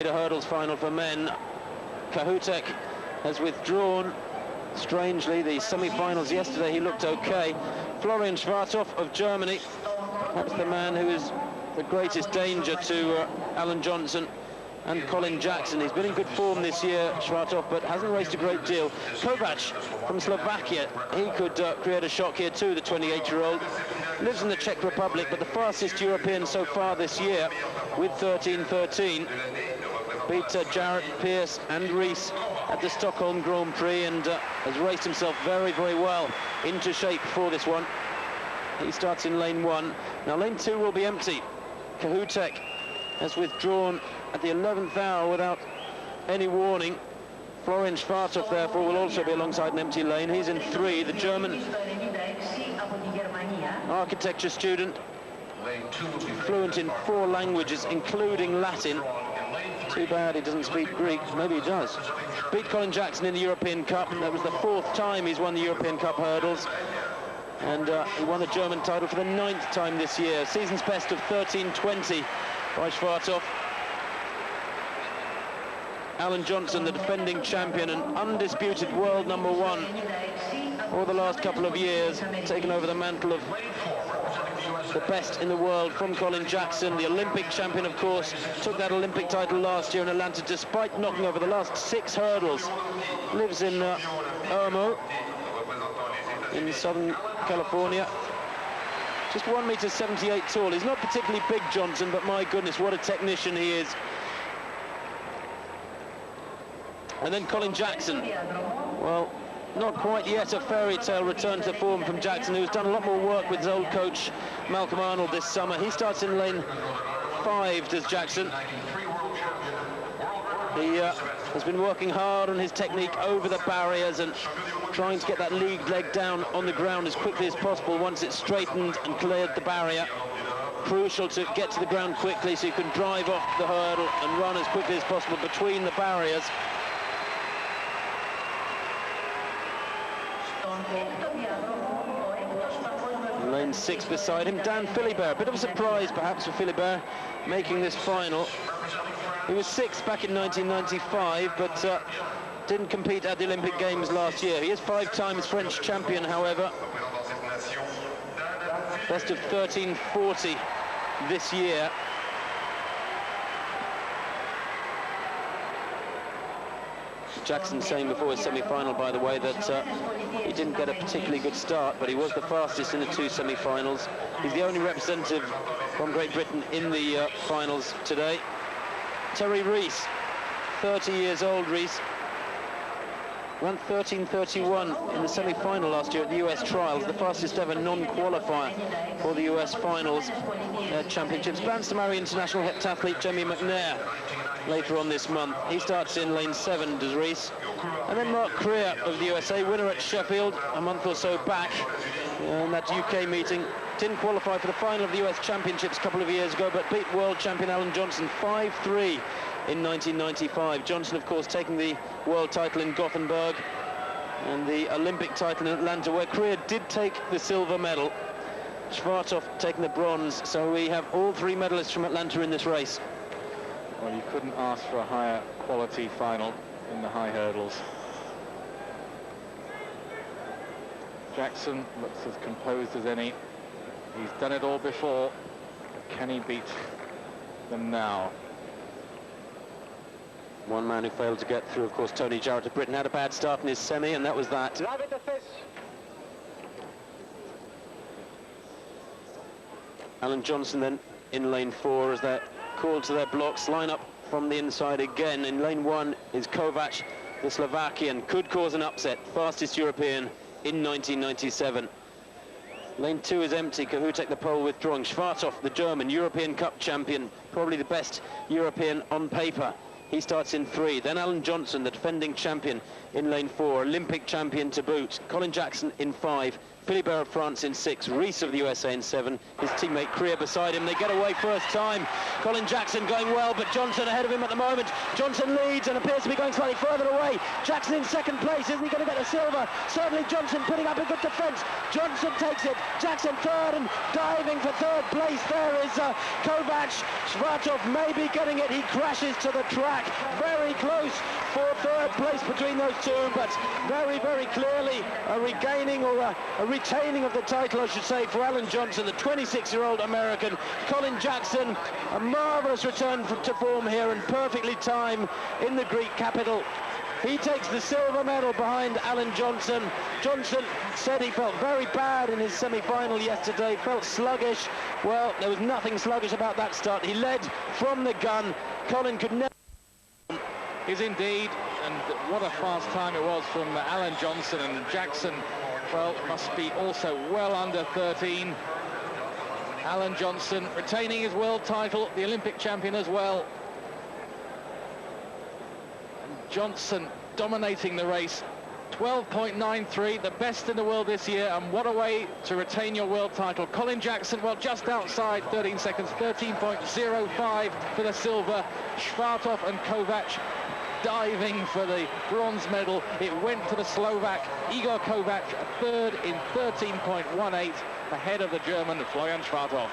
The hurdles final for men. Kovaca has withdrawn. Strangely, the semi-finals yesterday he looked okay. Florian Schwarthoff of Germany, perhaps the man who is the greatest danger to Alan Johnson and Colin Jackson. He's been in good form this year, Schwarthoff, but hasn't raced a great deal. Kovac from Slovakia, he could create a shock here too, the 28-year-old. Lives in the Czech Republic, but the fastest European so far this year with 13:13. Beat Jarrett, Pearce and Rees at the Stockholm Grand Prix, and has raced himself very, very well into shape for this one. He starts in lane 1. Now lane 2 will be empty. Kovaca has withdrawn at the 11th hour without any warning. Florian Schwarthoff, therefore, will also be alongside an empty lane. He's in 3. The German architecture student, fluent in 4 languages, including Latin. Too bad he doesn't speak Greek. Maybe he does. Beat Colin Jackson in the European Cup. That was the 4th time he's won the European Cup hurdles. And he won the German title for the 9th time this year. Season's best of 13:20 by Schwarthoff. Alan Johnson, the defending champion and undisputed world #1 for the last couple of years, taken over the mantle of the best in the world from Colin Jackson. The Olympic champion, of course, took that Olympic title last year in Atlanta despite knocking over the last 6 hurdles. Lives in Irmo in Southern California. Just 1.78 meters tall. He's not particularly big, Johnson, but my goodness, what a technician he is. And then Colin Jackson. Well, not quite yet a fairy tale return to form from Jackson, who's done a lot more work with his old coach Malcolm Arnold this summer. He starts in lane 5, does Jackson. He has been working hard on his technique over the barriers and trying to get that lead leg down on the ground as quickly as possible once it's straightened and cleared the barrier. Crucial to get to the ground quickly so you can drive off the hurdle and run as quickly as possible between the barriers. Lane 6 beside him, Dan Philibert. A bit of a surprise perhaps for Philibert making this final. He was 6th back in 1995, but didn't compete at the Olympic Games last year. He is 5 times French champion, however. Best of 13:40 this year. Jackson saying before his semi-final, by the way, that he didn't get a particularly good start, but he was the fastest in the 2 semi-finals. He's the only representative from Great Britain in the finals today. Terry Rees, 30 years old, Rees. Ran 13:31 in the semi-final last year at the US Trials, the fastest ever non-qualifier for the US Finals Championships. Plans to marry international heptathlete Jamie McNair later on this month. He starts in lane 7, does Rees. And then Mark Creer of the USA, winner at Sheffield a month or so back in that UK meeting. Didn't qualify for the final of the US Championships a couple of years ago, but beat world champion Alan Johnson 5-3 in 1995. Johnson, of course, taking the world title in Gothenburg and the Olympic title in Atlanta, where Creer did take the silver medal. Schwarthoff taking the bronze, so we have all 3 medalists from Atlanta in this race. Well, you couldn't ask for a higher quality final in the high hurdles. Jackson looks as composed as any. He's done it all before. Can he beat them now? One man who failed to get through, of course, Tony Jarrett of Britain, had a bad start in his semi, and that was that. Alan Johnson then in lane 4 as they're called to their blocks. Line up from the inside again. In lane 1 is Kovac, the Slovakian, could cause an upset, fastest European in 1997. Lane 2 is empty. Kovac the pole withdrawing. Schwarthoff, the German, European Cup champion, probably the best European on paper. He starts in 3. Then Alan Johnson, the defending champion, in lane 4, Olympic champion to boot. Colin Jackson in 5. Philibert of France in 6, Rees of the USA in 7, his teammate Krier beside him. They get away first time. Colin Jackson going well, but Johnson ahead of him at the moment. Johnson leads and appears to be going slightly further away. Jackson in second place. Isn't he going to get the silver? Certainly Johnson putting up a good defence. Johnson takes it. Jackson third, and diving for third place there is Kovac. Shvartov maybe getting it. He crashes to the track. Very close for third place between those two, but very, very clearly a regaining or a retaining of the title, I should say, for Alan Johnson, the 26-year-old American. Colin Jackson, a marvellous return to form here and perfectly timed in the Greek capital. He takes the silver medal behind Alan Johnson. Johnson said he felt very bad in his semi-final yesterday, felt sluggish. Well, there was nothing sluggish about that start. He led from the gun. Colin could never... Is indeed, and what a fast time it was from Alan Johnson. And Jackson, well, must be also well under 13. Alan Johnson retaining his world title, the Olympic champion as well. And Johnson dominating the race. 12.93, the best in the world this year, and what a way to retain your world title. Colin Jackson, well, just outside 13 seconds, 13.05 for the silver. Shvartov and Kovac diving for the bronze medal. It went to the Slovak Igor Kovac, third in 13.18, ahead of the German Florian Shvartov.